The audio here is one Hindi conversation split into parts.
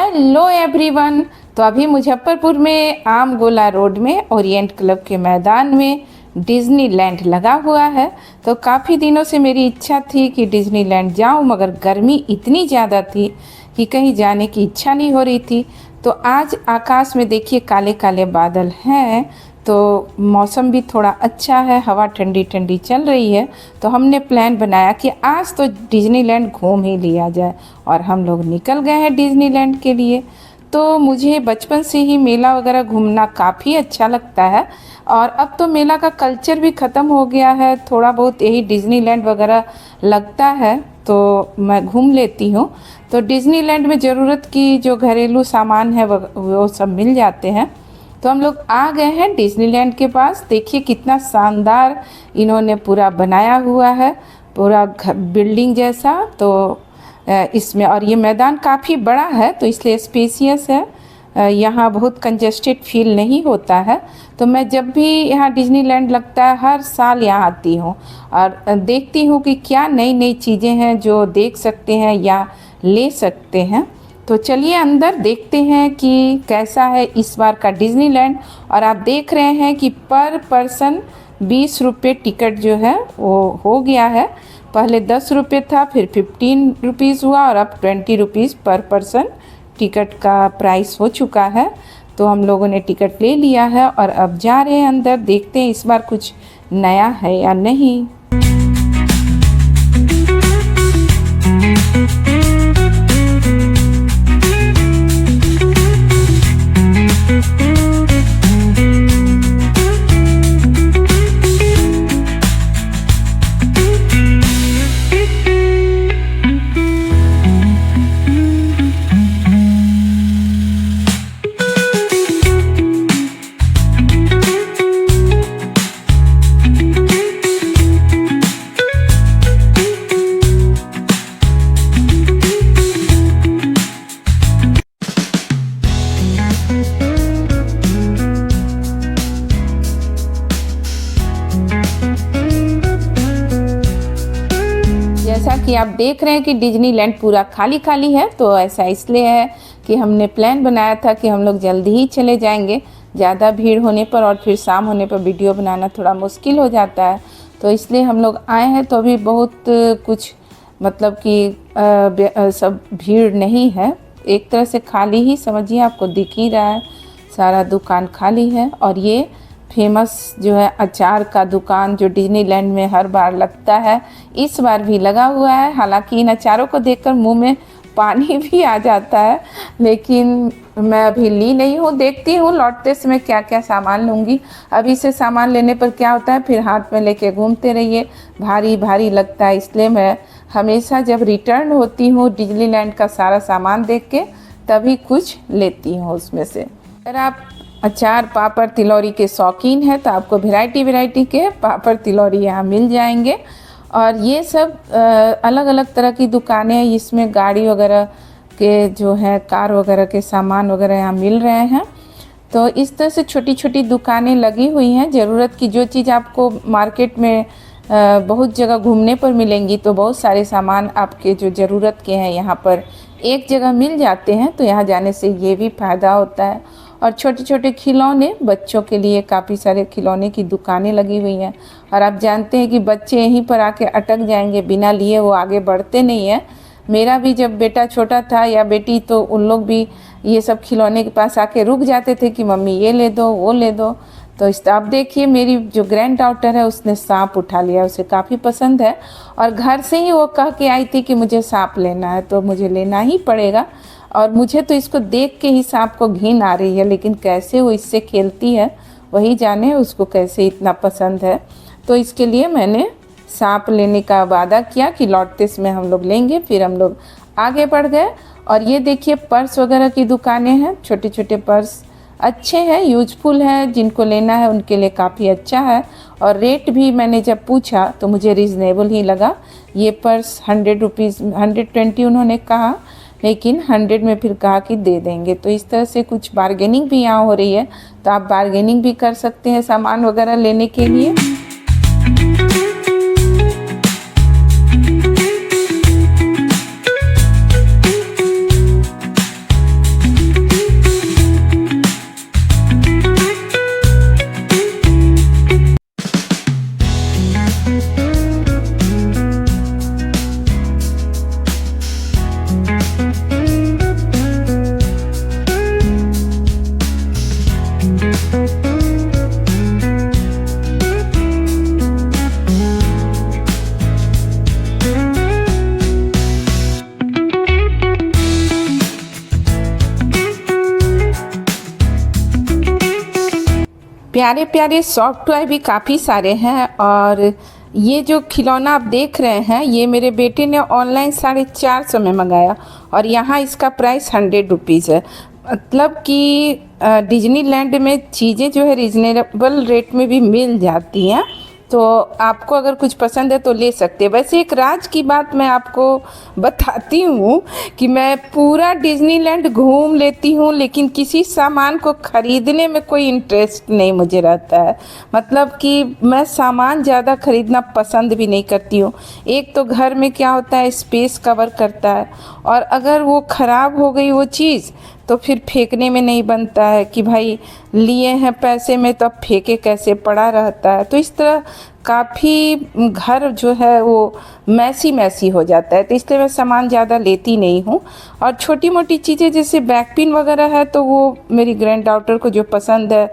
Hello everyone. तो अभी मुजफ्फरपुर में आम गोला रोड में ओरिएंट क्लब के मैदान में डिज्नीलैंड लगा हुआ है। तो काफ़ी दिनों से मेरी इच्छा थी कि डिज्नीलैंड जाऊं, मगर गर्मी इतनी ज़्यादा थी कि कहीं जाने की इच्छा नहीं हो रही थी। तो आज आकाश में देखिए काले काले बादल हैं, तो मौसम भी थोड़ा अच्छा है, हवा ठंडी ठंडी चल रही है। तो हमने प्लान बनाया कि आज तो डिज्नीलैंड घूम ही लिया जाए, और हम लोग निकल गए हैं डिज्नीलैंड के लिए। तो मुझे बचपन से ही मेला वगैरह घूमना काफ़ी अच्छा लगता है, और अब तो मेला का कल्चर भी ख़त्म हो गया है, थोड़ा बहुत यही डिज्नीलैंड वगैरह लगता है तो मैं घूम लेती हूँ। तो डिज्नीलैंड में ज़रूरत की जो घरेलू सामान है वो सब मिल जाते हैं। तो हम लोग आ गए हैं डिज्नीलैंड के पास। देखिए कितना शानदार इन्होंने पूरा बनाया हुआ है, पूरा बिल्डिंग जैसा। तो इसमें, और ये मैदान काफ़ी बड़ा है तो इसलिए स्पेसियस है, यहाँ बहुत कंजेस्टेड फील नहीं होता है। तो मैं जब भी यहाँ डिज्नीलैंड लगता है हर साल यहाँ आती हूँ और देखती हूँ कि क्या नई नई चीज़ें हैं जो देख सकते हैं या ले सकते हैं। तो चलिए अंदर देखते हैं कि कैसा है इस बार का डिज्नीलैंड। और आप देख रहे हैं कि पर पर्सन 20 रुपये टिकट जो है वो हो गया है। पहले 10 रुपये था, फिर 15 रुपीज़ हुआ, और अब 20 रुपीज़ पर पर्सन टिकट का प्राइस हो चुका है। तो हम लोगों ने टिकट ले लिया है और अब जा रहे हैं अंदर, देखते हैं इस बार कुछ नया है या नहीं। जैसा कि आप देख रहे हैं कि डिज्नीलैंड पूरा खाली खाली है। तो ऐसा इसलिए है कि हमने प्लान बनाया था कि हम लोग जल्दी ही चले जाएंगे, ज़्यादा भीड़ होने पर और फिर शाम होने पर वीडियो बनाना थोड़ा मुश्किल हो जाता है। तो इसलिए हम लोग आए हैं। तो अभी बहुत कुछ मतलब कि सब भीड़ नहीं है, एक तरह से खाली ही समझिए, आपको दिख ही रहा है सारा दुकान खाली है। और ये फेमस जो है अचार का दुकान जो डिज्नीलैंड में हर बार लगता है, इस बार भी लगा हुआ है। हालांकि इन अचारों को देखकर मुंह में पानी भी आ जाता है, लेकिन मैं अभी ली नहीं हूँ, देखती हूँ लौटते समय क्या क्या सामान लूँगी। अभी से सामान लेने पर क्या होता है, फिर हाथ में लेके घूमते रहिए, भारी भारी लगता है। इसलिए मैं हमेशा जब रिटर्न होती हूँ डिज्नीलैंड का सारा सामान देख के तभी कुछ लेती हूँ उसमें से। अगर आप अचार पापड़ तिलौरी के शौकीन हैं तो आपको वैरायटी के पापड़ तिलौरी यहाँ मिल जाएंगे। और ये सब अलग अलग तरह की दुकानें हैं, इसमें गाड़ी वगैरह के जो है कार वगैरह के सामान वगैरह यहाँ मिल रहे हैं। तो इस तरह से छोटी छोटी दुकानें लगी हुई हैं। ज़रूरत की जो चीज़ आपको मार्केट में बहुत जगह घूमने पर मिलेंगी, तो बहुत सारे सामान आपके जो ज़रूरत के हैं यहाँ पर एक जगह मिल जाते हैं। तो यहाँ जाने से ये भी फ़ायदा होता है। और छोटे छोटे खिलौने, बच्चों के लिए काफ़ी सारे खिलौने की दुकानें लगी हुई हैं। और आप जानते हैं कि बच्चे यहीं पर आके अटक जाएंगे, बिना लिए वो आगे बढ़ते नहीं हैं। मेरा भी जब बेटा छोटा था या बेटी, तो उन लोग भी ये सब खिलौने के पास आके रुक जाते थे कि मम्मी ये ले दो वो ले दो। तो इस आप देखिए मेरी जो ग्रैंड डॉटर है उसने सांप उठा लिया, उसे काफ़ी पसंद है। और घर से ही वो कह के आई थी कि मुझे सांप लेना है, तो मुझे लेना ही पड़ेगा। और मुझे तो इसको देख के ही सांप को घिन आ रही है, लेकिन कैसे वो इससे खेलती है वही जाने, उसको कैसे इतना पसंद है। तो इसके लिए मैंने सांप लेने का वादा किया कि लौटते समय हम लोग लेंगे। फिर हम लोग आगे बढ़ गए। और ये देखिए पर्स वगैरह की दुकानें हैं, छोटे छोटे पर्स अच्छे हैं, यूजफुल है, जिनको लेना है उनके लिए काफ़ी अच्छा है। और रेट भी मैंने जब पूछा तो मुझे रीज़नेबल ही लगा। ये पर्स 100 रुपीज़ 120 उन्होंने कहा, लेकिन 100 में फिर कहा कि दे देंगे। तो इस तरह से कुछ बार्गेनिंग भी यहाँ हो रही है, तो आप बार्गेनिंग भी कर सकते हैं सामान वगैरह लेने के लिए। प्यारे प्यारे सॉफ्ट टॉय भी काफ़ी सारे हैं। और ये जो खिलौना आप देख रहे हैं, ये मेरे बेटे ने ऑनलाइन 450 में मंगाया और यहाँ इसका प्राइस 100 रुपीज़ है। मतलब कि डिज्नीलैंड में चीज़ें जो है रीज़नेबल रेट में भी मिल जाती हैं, तो आपको अगर कुछ पसंद है तो ले सकते हैं। वैसे एक राज की बात मैं आपको बताती हूँ कि मैं पूरा डिज्नीलैंड घूम लेती हूँ, लेकिन किसी सामान को ख़रीदने में कोई इंटरेस्ट नहीं मुझे रहता है। मतलब कि मैं सामान ज़्यादा ख़रीदना पसंद भी नहीं करती हूँ। एक तो घर में क्या होता है, स्पेस कवर करता है, और अगर वो ख़राब हो गई वो चीज़ तो फिर फेंकने में नहीं बनता है कि भाई लिए हैं पैसे में तो अब फेंके कैसे, पड़ा रहता है। तो इस तरह काफ़ी घर जो है वो मैसी हो जाता है, तो इसलिए मैं सामान ज़्यादा लेती नहीं हूँ। और छोटी मोटी चीज़ें जैसे बैक पिन वगैरह है तो वो मेरी ग्रैंड डॉटर को जो पसंद है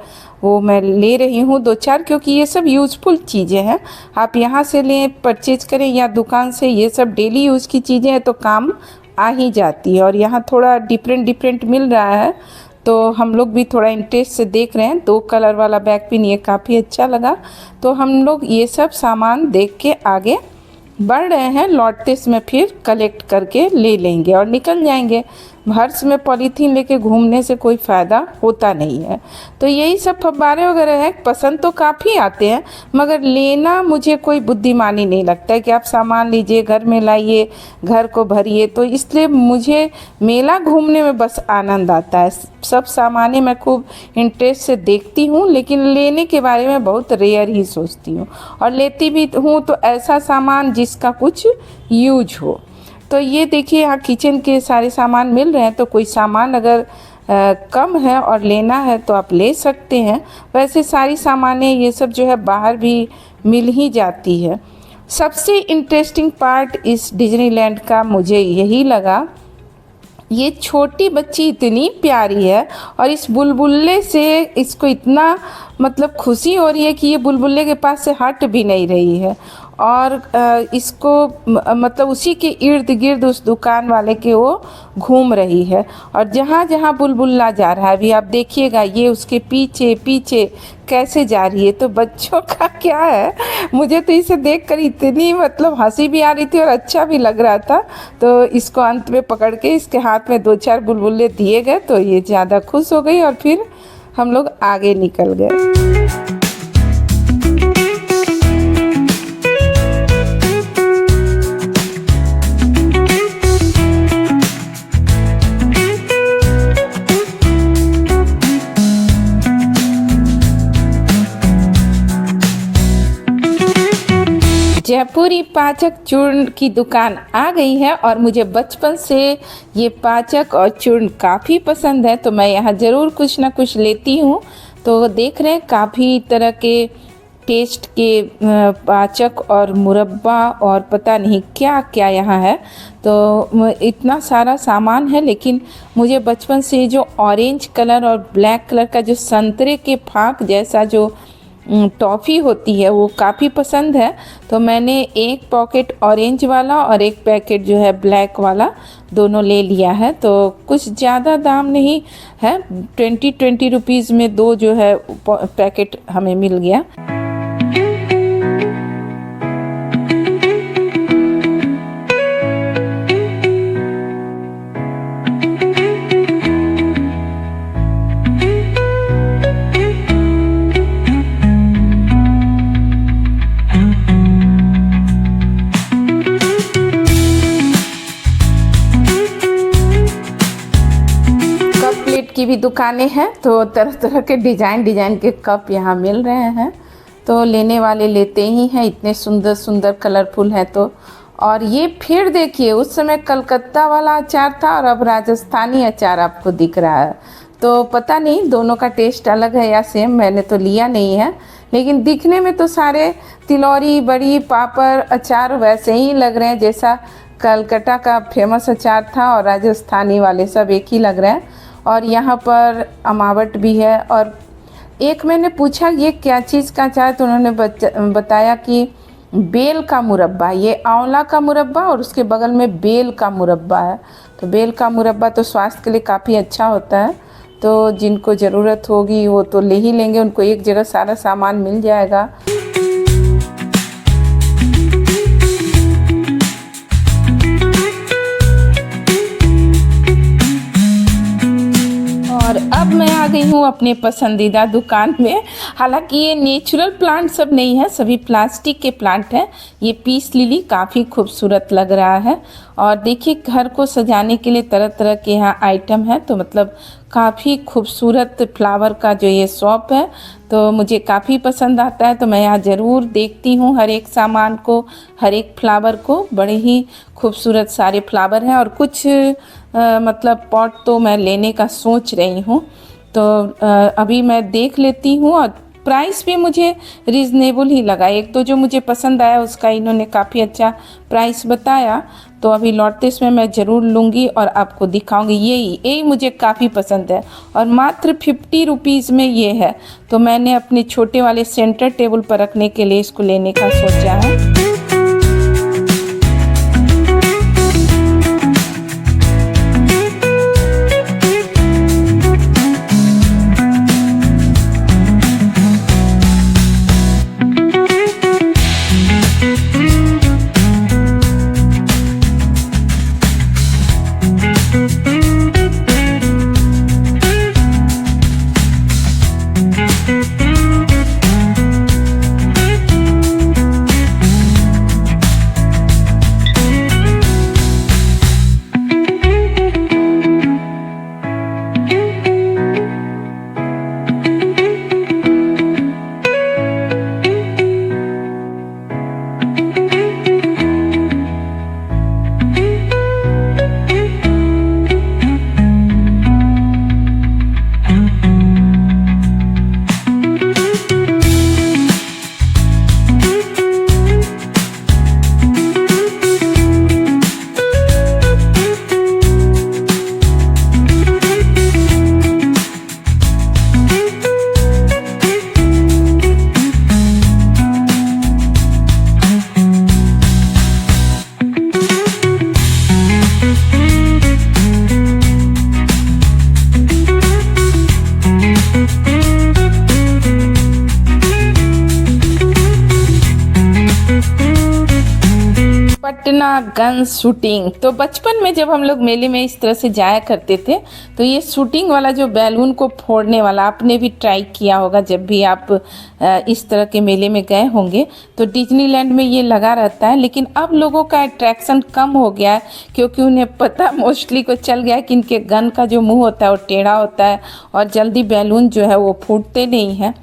वो मैं ले रही हूँ 2-4, क्योंकि ये सब यूज़फुल चीज़ें हैं। आप यहाँ से लें, परचेज करें या दुकान से, ये सब डेली यूज़ की चीज़ें हैं तो काम आ ही जाती है। और यहाँ थोड़ा डिफरेंट मिल रहा है तो हम लोग भी थोड़ा इंटरेस्ट से देख रहे हैं। 2 कलर वाला बैक पिन ये काफ़ी अच्छा लगा, तो हम लोग ये सब सामान देख के आगे बढ़ रहे हैं। लौटते समय फिर कलेक्ट करके ले लेंगे और निकल जाएंगे। हर्ष में पॉलीथीन लेके घूमने से कोई फ़ायदा होता नहीं है। तो यही सब फव्वारे वगैरह हैं, पसंद तो काफ़ी आते हैं, मगर लेना मुझे कोई बुद्धिमानी नहीं लगता है कि आप सामान लीजिए, घर में लाइए, घर को भरिए। तो इसलिए मुझे मेला घूमने में बस आनंद आता है। सब सामानें मैं खूब इंटरेस्ट से देखती हूँ, लेकिन लेने के बारे में बहुत रेयर ही सोचती हूँ। और लेती भी हूँ तो ऐसा सामान जिसका कुछ यूज हो। तो ये देखिए यहाँ किचन के सारे सामान मिल रहे हैं, तो कोई सामान अगर कम है और लेना है तो आप ले सकते हैं। वैसे सारी सामानें ये सब जो है बाहर भी मिल ही जाती है। सबसे इंटरेस्टिंग पार्ट इस डिज्नीलैंड का मुझे यही लगा, ये छोटी बच्ची इतनी प्यारी है और इस बुलबुल्ले से इसको इतना मतलब खुशी हो रही है कि ये बुलबुल्ले के पास से हट भी नहीं रही है। और इसको मतलब उसी के इर्द गिर्द उस दुकान वाले के वो घूम रही है, और जहाँ जहाँ बुलबुल्ला जा रहा है अभी आप देखिएगा ये उसके पीछे पीछे कैसे जा रही है। तो बच्चों का क्या है, मुझे तो इसे देखकर इतनी मतलब हंसी भी आ रही थी और अच्छा भी लग रहा था। तो इसको अंत में पकड़ के इसके हाथ में 2-4 बुलबुल्ले दिए गए तो ये ज़्यादा खुश हो गई और फिर हम लोग आगे निकल गए। जयपुरी पाचक चूर्ण की दुकान आ गई है और मुझे बचपन से ये पाचक और चूर्ण काफ़ी पसंद है, तो मैं यहाँ ज़रूर कुछ ना कुछ लेती हूँ। तो देख रहे हैं काफ़ी तरह के टेस्ट के पाचक और मुरब्बा और पता नहीं क्या क्या यहाँ है। तो इतना सारा सामान है, लेकिन मुझे बचपन से जो ऑरेंज कलर और ब्लैक कलर का जो संतरे के फाक जैसा जो टॉफ़ी होती है वो काफ़ी पसंद है। तो मैंने एक पॉकेट ऑरेंज वाला और एक पैकेट जो है ब्लैक वाला दोनों ले लिया है। तो कुछ ज़्यादा दाम नहीं है, 20 रुपीज़ में 2 जो है पैकेट हमें मिल गया। की भी दुकानें हैं, तो तरह तरह के डिज़ाइन के कप यहाँ मिल रहे हैं। तो लेने वाले लेते ही हैं, इतने सुंदर सुंदर कलरफुल हैं। तो और ये फिर देखिए, उस समय कलकत्ता वाला अचार था और अब राजस्थानी अचार आपको दिख रहा है। तो पता नहीं दोनों का टेस्ट अलग है या सेम, मैंने तो लिया नहीं है, लेकिन दिखने में तो सारे तिलौरी, बड़ी, पापड़, अचार वैसे ही लग रहे हैं जैसा कलकत्ता का फेमस अचार था और राजस्थानी वाले सब एक ही लग रहे हैं। और यहाँ पर अमावट भी है। और एक मैंने पूछा ये क्या चीज़ का अचार, तो उन्होंने बताया कि बेल का मुरब्बा, ये आंवला का मुरब्बा और उसके बगल में बेल का मुरब्बा है। तो बेल का मुरब्बा तो स्वास्थ्य के लिए काफ़ी अच्छा होता है, तो जिनको ज़रूरत होगी वो तो ले ही लेंगे, उनको एक जगह सारा सामान मिल जाएगा। और अब मैं आ गई हूँ अपने पसंदीदा दुकान में। हालांकि ये नेचुरल प्लांट सब नहीं है, सभी प्लास्टिक के प्लांट हैं। ये पीस लिली काफ़ी खूबसूरत लग रहा है। और देखिए घर को सजाने के लिए तरह तरह के यहाँ आइटम है। तो मतलब काफ़ी खूबसूरत फ्लावर का जो ये शॉप है, तो मुझे काफ़ी पसंद आता है। तो मैं यहाँ ज़रूर देखती हूँ हर एक सामान को, हर एक फ्लावर को। बड़े ही खूबसूरत सारे फ्लावर हैं और कुछ मतलब पॉट तो मैं लेने का सोच रही हूँ। तो अभी मैं देख लेती हूँ। और प्राइस भी मुझे रीज़नेबल ही लगा। एक तो जो मुझे पसंद आया उसका इन्होंने काफ़ी अच्छा प्राइस बताया। तो अभी लौटते समय मैं ज़रूर लूँगी और आपको दिखाऊंगी। यही मुझे काफ़ी पसंद है और मात्र 50 रुपीज़ में ये है। तो मैंने अपने छोटे वाले सेंटर टेबल पर रखने के लिए इसको लेने का सोचा है। Patna gun shooting. तो बचपन में जब हम लोग मेले में इस तरह से जाया करते थे, तो ये शूटिंग वाला जो बैलून को फोड़ने वाला आपने भी ट्राई किया होगा। जब भी आप इस तरह के मेले में गए होंगे तो डिज्नीलैंड में ये लगा रहता है। लेकिन अब लोगों का अट्रैक्शन कम हो गया है, क्योंकि उन्हें पता मोस्टली को चल गया है कि इनके गन का जो मुंह होता है वो टेढ़ा होता है और जल्दी बैलून जो है वो फूटते नहीं हैं।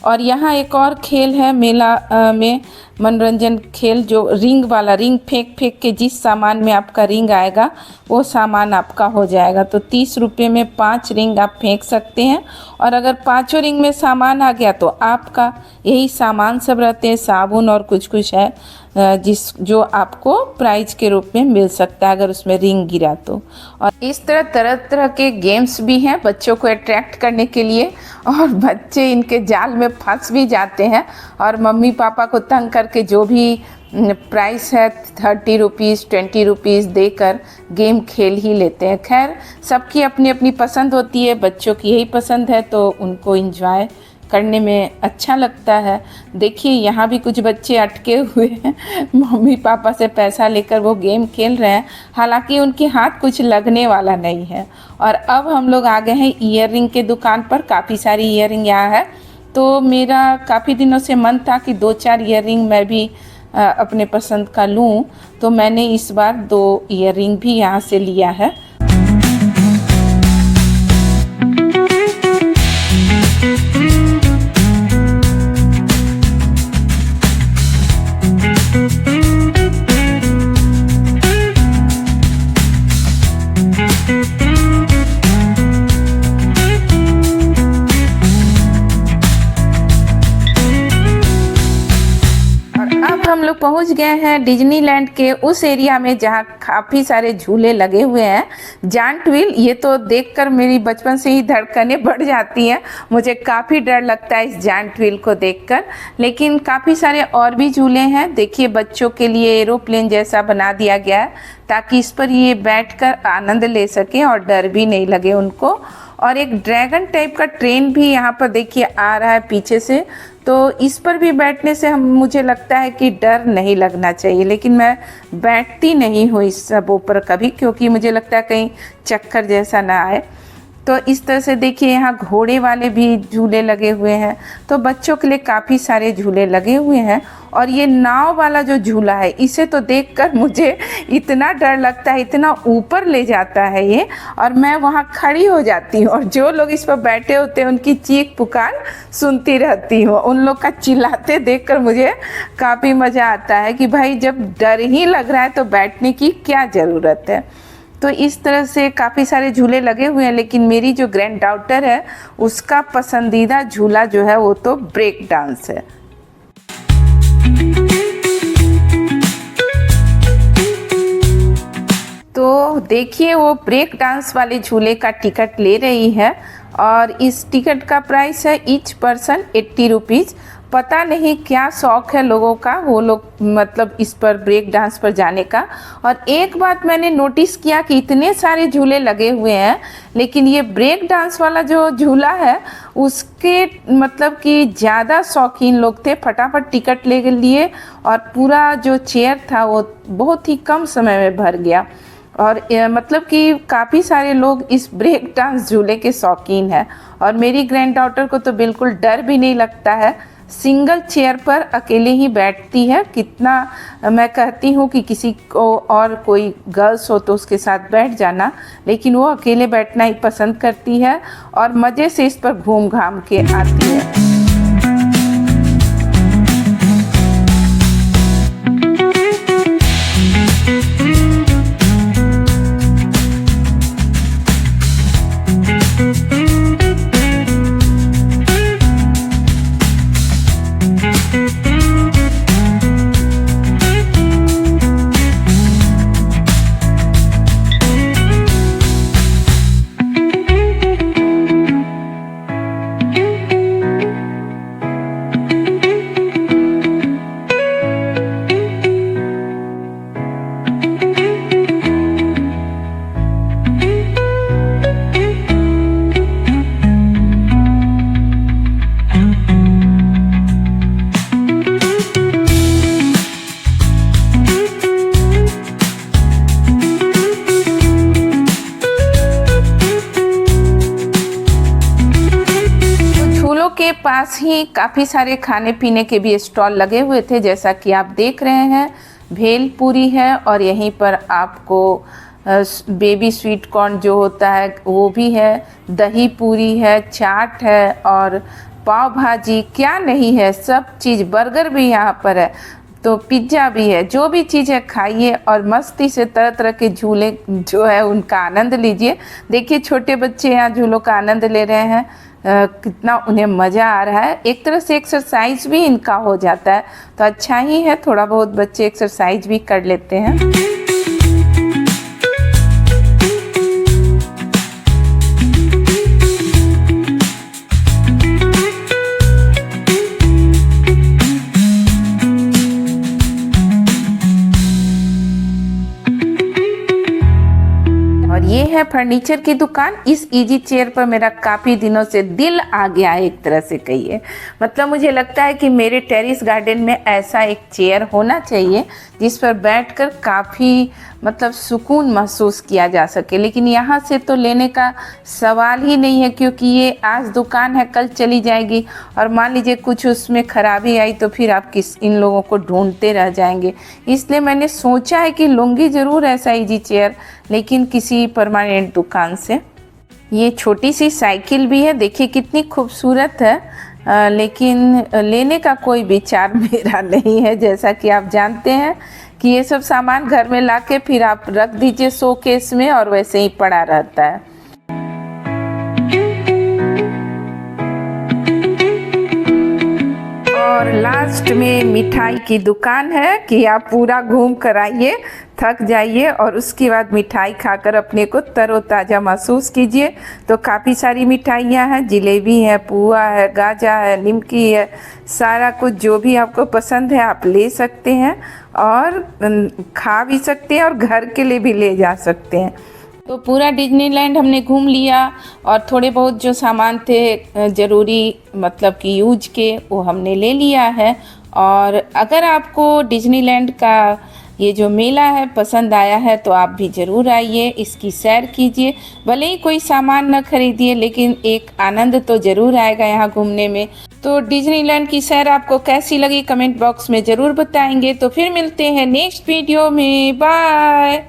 और यहाँ एक और खेल है मेला में, मनोरंजन खेल, जो रिंग वाला, रिंग फेंक के जिस सामान में आपका रिंग आएगा वो सामान आपका हो जाएगा। तो 30 रुपये में 5 रिंग आप फेंक सकते हैं और अगर 5 रिंग में सामान आ गया तो आपका यही सामान सब रहते हैं, साबुन और कुछ है जो आपको प्राइज के रूप में मिल सकता है अगर उसमें रिंग गिरा तो। और इस तरह तरह के गेम्स भी हैं बच्चों को अट्रैक्ट करने के लिए, और बच्चे इनके जाल में फंस भी जाते हैं और मम्मी पापा को तंग करके जो भी प्राइस है 30 रुपीज़ 20 रुपीज़ देकर गेम खेल ही लेते हैं। खैर सबकी अपनी अपनी पसंद होती है, बच्चों की यही पसंद है तो उनको एंजॉय करने में अच्छा लगता है। देखिए यहाँ भी कुछ बच्चे अटके हुए हैं, मम्मी पापा से पैसा लेकर वो गेम खेल रहे हैं, हालांकि उनके हाथ कुछ लगने वाला नहीं है। और अब हम लोग आ गए हैं ईयर रिंग के दुकान पर। काफ़ी सारी ईयर रिंग यहाँ है, तो मेरा काफ़ी दिनों से मन था कि 2-4 ईयर रिंग मैं भी अपने पसंद का लूँ, तो मैंने इस बार 2 ईयर रिंग भी यहाँ से लिया है। हम लोग पहुंच गए हैं डिज्नीलैंड के उस एरिया में जहां काफ़ी सारे झूले लगे हुए हैं। जायंट व्हील, ये तो देखकर मेरी बचपन से ही धड़कनें बढ़ जाती हैं। मुझे काफ़ी डर लगता है इस जायंट व्हील को देखकर, लेकिन काफ़ी सारे और भी झूले हैं। देखिए, बच्चों के लिए एरोप्लेन जैसा बना दिया गया है ताकि इस पर ये बैठकर आनंद ले सकें और डर भी नहीं लगे उनको। और एक ड्रैगन टाइप का ट्रेन भी यहाँ पर देखिए आ रहा है पीछे से, तो इस पर भी बैठने से मुझे लगता है कि डर नहीं लगना चाहिए, लेकिन मैं बैठती नहीं हूँ इस सब ऊपर कभी, क्योंकि मुझे लगता है कहीं चक्कर जैसा ना आए। तो इस तरह से देखिए, यहाँ घोड़े वाले भी झूले लगे हुए हैं। तो बच्चों के लिए काफ़ी सारे झूले लगे हुए हैं। और ये नाव वाला जो झूला है, इसे तो देखकर मुझे इतना डर लगता है, इतना ऊपर ले जाता है ये, और मैं वहाँ खड़ी हो जाती हूँ और जो लोग इस पर बैठे होते हैं उनकी चीख पुकार सुनती रहती हूँ। उन लोग का चिल्लाते देखकर मुझे काफ़ी मज़ा आता है कि भाई, जब डर ही लग रहा है तो बैठने की क्या ज़रूरत है। तो इस तरह से काफ़ी सारे झूले लगे हुए हैं, लेकिन मेरी जो ग्रैंड डॉटर है उसका पसंदीदा झूला जो है वो तो ब्रेक डांस है। तो देखिए, वो ब्रेक डांस वाले झूले का टिकट ले रही है और इस टिकट का प्राइस है ईच पर्सन 80 रुपीज़। पता नहीं क्या शौक़ है लोगों का, वो लोग मतलब इस पर ब्रेक डांस पर जाने का। और एक बात मैंने नोटिस किया कि इतने सारे झूले लगे हुए हैं, लेकिन ये ब्रेक डांस वाला जो झूला है उसके मतलब कि ज़्यादा शौकीन लोग थे। फटाफट टिकट ले लिए और पूरा जो चेयर था वो बहुत ही कम समय में भर गया। और मतलब कि काफ़ी सारे लोग इस ब्रेक डांस झूले के शौकीन हैं। और मेरी ग्रैंड डॉटर को तो बिल्कुल डर भी नहीं लगता है, सिंगल चेयर पर अकेले ही बैठती है। कितना मैं कहती हूँ कि किसी को और कोई गर्ल्स हो तो उसके साथ बैठ जाना, लेकिन वो अकेले बैठना ही पसंद करती है और मज़े से इस पर घूम घाम के आती है। के पास ही काफ़ी सारे खाने पीने के भी स्टॉल लगे हुए थे, जैसा कि आप देख रहे हैं। भेल पूरी है और यहीं पर आपको बेबी स्वीट कॉर्न जो होता है वो भी है, दही पूरी है, चाट है और पाव भाजी क्या नहीं है, सब चीज़। बर्गर भी यहाँ पर है, तो पिज्ज़ा भी है। जो भी चीज़ है खाइए और मस्ती से तरह तरह के झूले जो है उनका आनंद लीजिए। देखिए, छोटे बच्चे यहाँ झूलों का आनंद ले रहे हैं, कितना उन्हें मज़ा आ रहा है। एक तरह से एक्सरसाइज भी इनका हो जाता है, तो अच्छा ही है, थोड़ा बहुत बच्चे एक्सरसाइज भी कर लेते हैं। ये है फर्नीचर की दुकान। इस इजी चेयर पर मेरा काफ़ी दिनों से दिल आ गया है, एक तरह से कहिए। मतलब मुझे लगता है कि मेरे टेरेस गार्डन में ऐसा एक चेयर होना चाहिए जिस पर बैठकर काफ़ी मतलब सुकून महसूस किया जा सके। लेकिन यहाँ से तो लेने का सवाल ही नहीं है, क्योंकि ये आज दुकान है कल चली जाएगी, और मान लीजिए कुछ उसमें ख़राबी आई तो फिर आप इन लोगों को ढूंढते रह जाएंगे। इसलिए मैंने सोचा है कि लूँगी ज़रूर ऐसा इजी चेयर, लेकिन किसी परमानेंट दुकान से। ये छोटी सी साइकिल भी है, देखिए कितनी खूबसूरत है, लेकिन लेने का कोई विचार मेरा नहीं है। जैसा कि आप जानते हैं कि ये सब सामान घर में लाके फिर आप रख दीजिए शोकेस में और वैसे ही पड़ा रहता है। और लास्ट में मिठाई की दुकान है कि आप पूरा घूम कर आइए, थक जाइए और उसके बाद मिठाई खाकर अपने को तरोताज़ा महसूस कीजिए। तो काफ़ी सारी मिठाइयाँ हैं, जलेबी है, पुआ है, गाजा है, निमकी है, सारा कुछ जो भी आपको पसंद है आप ले सकते हैं और खा भी सकते हैं और घर के लिए भी ले जा सकते हैं। तो पूरा डिज्नीलैंड हमने घूम लिया और थोड़े बहुत जो सामान थे ज़रूरी मतलब कि यूज के वो हमने ले लिया है। और अगर आपको डिज्नीलैंड का ये जो मेला है पसंद आया है तो आप भी ज़रूर आइए, इसकी सैर कीजिए। भले ही कोई सामान न खरीदिए लेकिन एक आनंद तो ज़रूर आएगा यहाँ घूमने में। तो डिज्नीलैंड की सैर आपको कैसी लगी कमेंट बॉक्स में ज़रूर बताएंगे। तो फिर मिलते हैं नेक्स्ट वीडियो में, बाय।